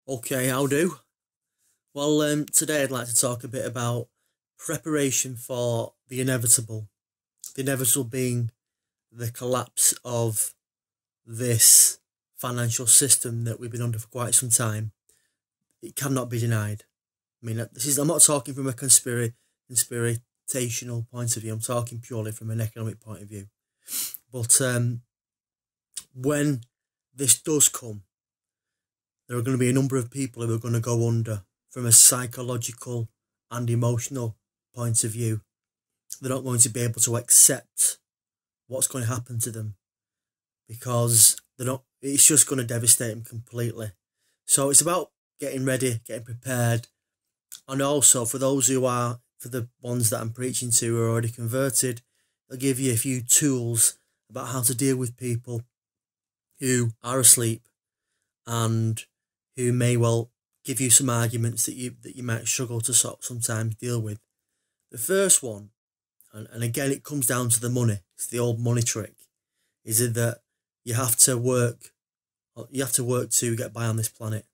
Okay, how do? Well, today I'd like to talk a bit about preparation for the inevitable. The inevitable being the collapse of this financial system that we've been under for quite some time. It cannot be denied. I mean, I'm not talking from a conspirational point of view. I'm talking purely from an economic point of view. But when this does come, there are going to be a number of people who are going to go under from a psychological and emotional point of view. They're not going to be able to accept what's going to happen to them because it's just going to devastate them completely. So it's about getting ready, getting prepared. And also for the ones that I'm preaching to who are already converted, I'll give you a few tools about how to deal with people who are asleep and who may well give you some arguments that you might struggle to sometimes deal with. The first one, and again it comes down to the money. It's the old money trick. Is it that you have to work to get by on this planet?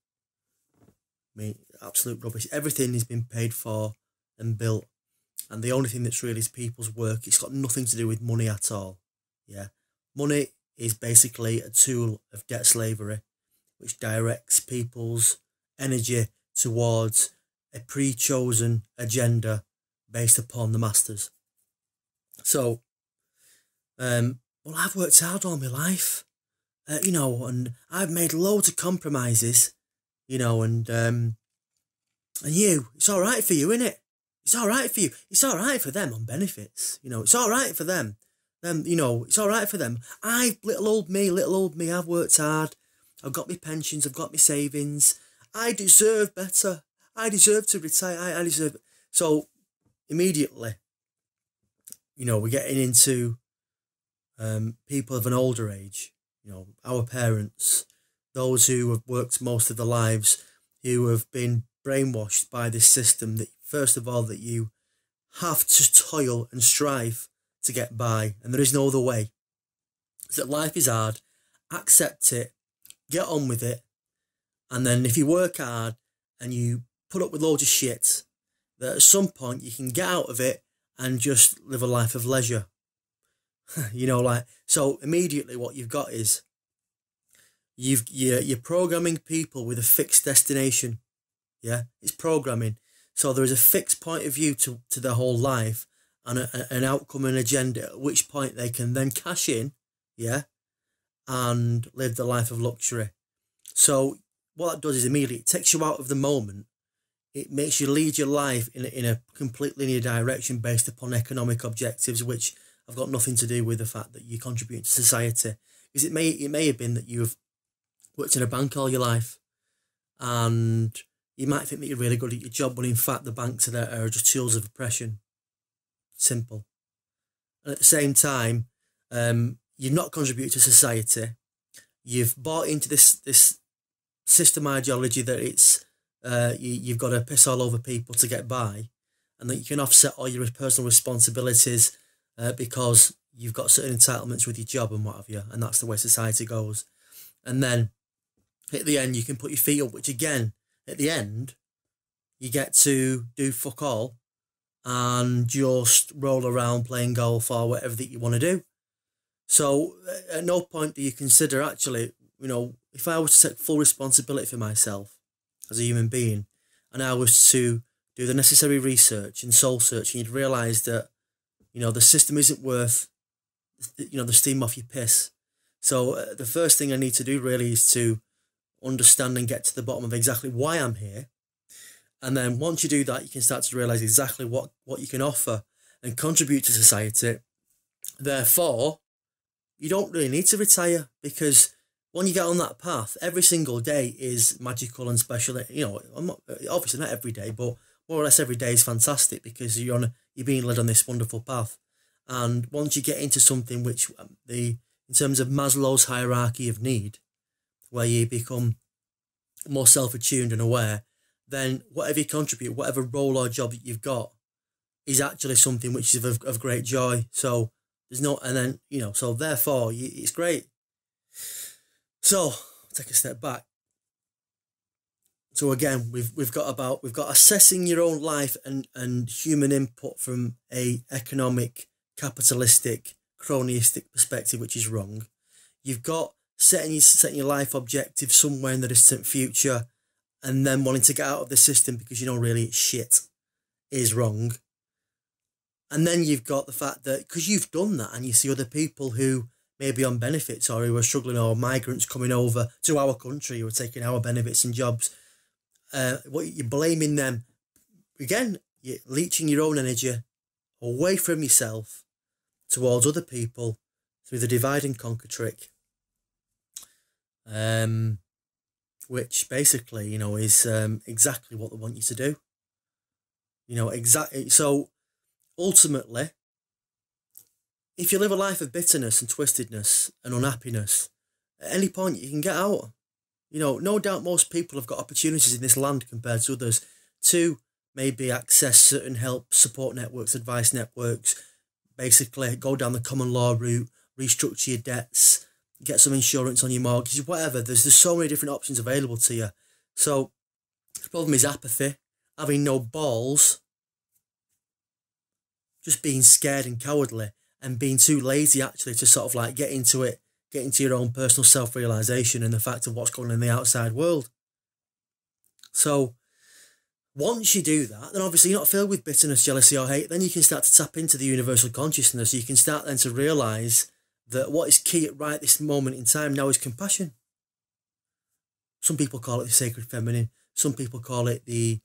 I mean, absolute rubbish. Everything has been paid for and built, and the only thing that's really is people's work. It's got nothing to do with money at all. Yeah, money is basically a tool of debt slavery, which directs people's energy towards a pre-chosen agenda based upon the masters. So, well, I've worked hard all my life, and I've made loads of compromises, and it's all right for you, innit? It's all right for you. It's all right for them on benefits, it's all right for them. It's all right for them. Little old me, I've worked hard. I've got my pensions, I've got my savings. I deserve better. I deserve to retire. I deserve it. So immediately, we're getting into people of an older age, our parents, those who have worked most of their lives, who have been brainwashed by this system that, first of all, that you have to toil and strive to get by, and there is no other way. So that life is hard, accept it, get on with it, and then if you work hard and you put up with loads of shit, that at some point you can get out of it and just live a life of leisure. So immediately what you've got is you're programming people with a fixed destination. Yeah, it's programming. So there is a fixed point of view to their whole life and an outcome and agenda, at which point they can then cash in, yeah, and live the life of luxury. So what that does is immediately it takes you out of the moment. It makes you lead your life in a complete linear direction based upon economic objectives, which have got nothing to do with the fact that you contribute to society. Because it may have been that you've worked in a bank all your life, and you might think that you're really good at your job, but in fact the banks are just tools of oppression. Simple. And at the same time, you've not contributed to society. You've bought into this system ideology that it's you've got to piss all over people to get by, and that you can offset all your personal responsibilities because you've got certain entitlements with your job and what have you, and that's the way society goes. And then at the end you can put your feet up, which again, at the end, you get to do fuck all and just roll around playing golf or whatever that you want to do. So at no point do you consider actually, if I was to take full responsibility for myself as a human being, and I was to do the necessary research and soul searching, you'd realise that, the system isn't worth, the steam off your piss. So the first thing I need to do really is to understand and get to the bottom of exactly why I'm here. And then once you do that, you can start to realise exactly what you can offer and contribute to society. Therefore, you don't really need to retire, because when you get on that path, every single day is magical and special. Obviously not every day, but more or less every day is fantastic because you're being led on this wonderful path. And once you get into something which in terms of Maslow's hierarchy of need, where you become more self-attuned and aware, then whatever you contribute, whatever role or job that you've got, is actually something which is of great joy. So there's no, and then, so therefore it's great. So take a step back. So again, we've got assessing your own life and human input from a economic, capitalistic, cronyistic perspective, which is wrong. You've got setting your life objective somewhere in the distant future, and then wanting to get out of the system because you know really it's shit, is wrong. And then you've got the fact that because you've done that and you see other people who may be on benefits or who are struggling, or migrants coming over to our country who are taking our benefits and jobs, what you're blaming them, again, you're leeching your own energy away from yourself towards other people through the divide and conquer trick, which basically, you know, is exactly what they want you to do. You know, exactly. So ultimately, if you live a life of bitterness and twistedness and unhappiness, at any point you can get out. You know, no doubt most people have got opportunities in this land compared to others to maybe access certain help, support networks, advice networks, basically go down the common law route, restructure your debts, get some insurance on your mortgage, whatever. There's so many different options available to you. So the problem is apathy, having no balls, just being scared and cowardly, and being too lazy actually to sort of like get into it, get into your own personal self-realisation and the fact of what's going on in the outside world. So once you do that, then obviously you're not filled with bitterness, jealousy or hate. Then you can start to tap into the universal consciousness. You can start then to realise that what is key at right this moment in time now is compassion. Some people call it the sacred feminine. Some people call it the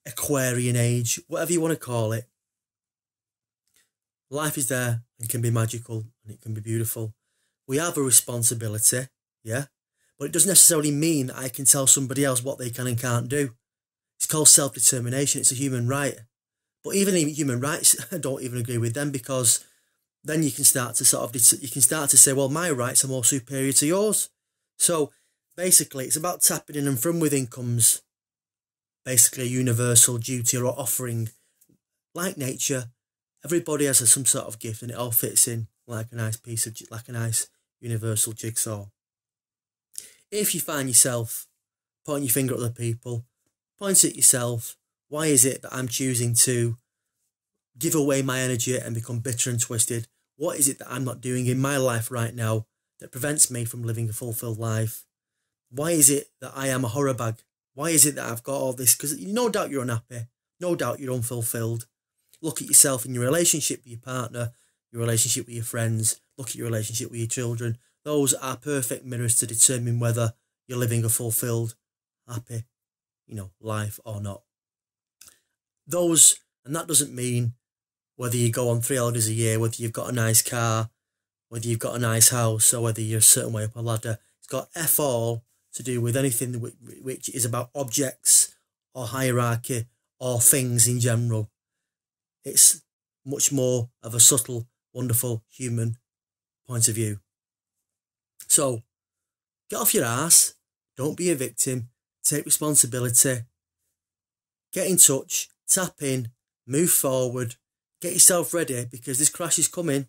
Aquarian age, whatever you want to call it. Life is there and can be magical and it can be beautiful. We have a responsibility, yeah, but it doesn't necessarily mean that I can tell somebody else what they can and can't do. It's called self-determination. It's a human right. But even human rights, I don't even agree with them, because then you can start to say, well, my rights are more superior to yours. So basically, it's about tapping in, and from within comes basically a universal duty or offering. Like nature, everybody has some sort of gift, and it all fits in like a nice universal jigsaw. If you find yourself pointing your finger at other people, point at yourself. Why is it that I'm choosing to give away my energy and become bitter and twisted? What is it that I'm not doing in my life right now that prevents me from living a fulfilled life? Why is it that I am a horror bag? Why is it that I've got all this? Because no doubt you're unhappy. No doubt you're unfulfilled. Look at yourself in your relationship with your partner, your relationship with your friends. Look at your relationship with your children. Those are perfect mirrors to determine whether you're living a fulfilled, happy, life or not. And that doesn't mean whether you go on 3 holidays a year, whether you've got a nice car, whether you've got a nice house, or whether you're a certain way up a ladder. It's got F all to do with anything which is about objects or hierarchy or things in general. It's much more of a subtle, wonderful human point of view. So get off your ass. Don't be a victim. Take responsibility. Get in touch. Tap in. Move forward. Get yourself ready, because this crash is coming.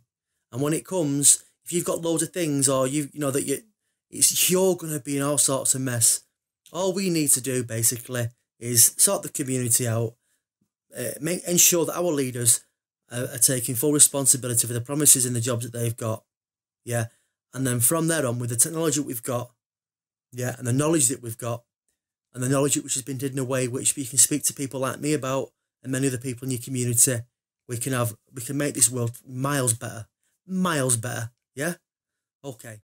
And when it comes, if you've got loads of things, or you're going to be in all sorts of mess. All we need to do basically is sort the community out. Ensure that our leaders are taking full responsibility for the promises and the jobs that they've got. Yeah. And then from there on, with the technology that we've got, yeah, and the knowledge that we've got, and the knowledge which has been hidden away, which we can speak to people like me about, and many other people in your community, we can make this world miles better. Yeah? Okay.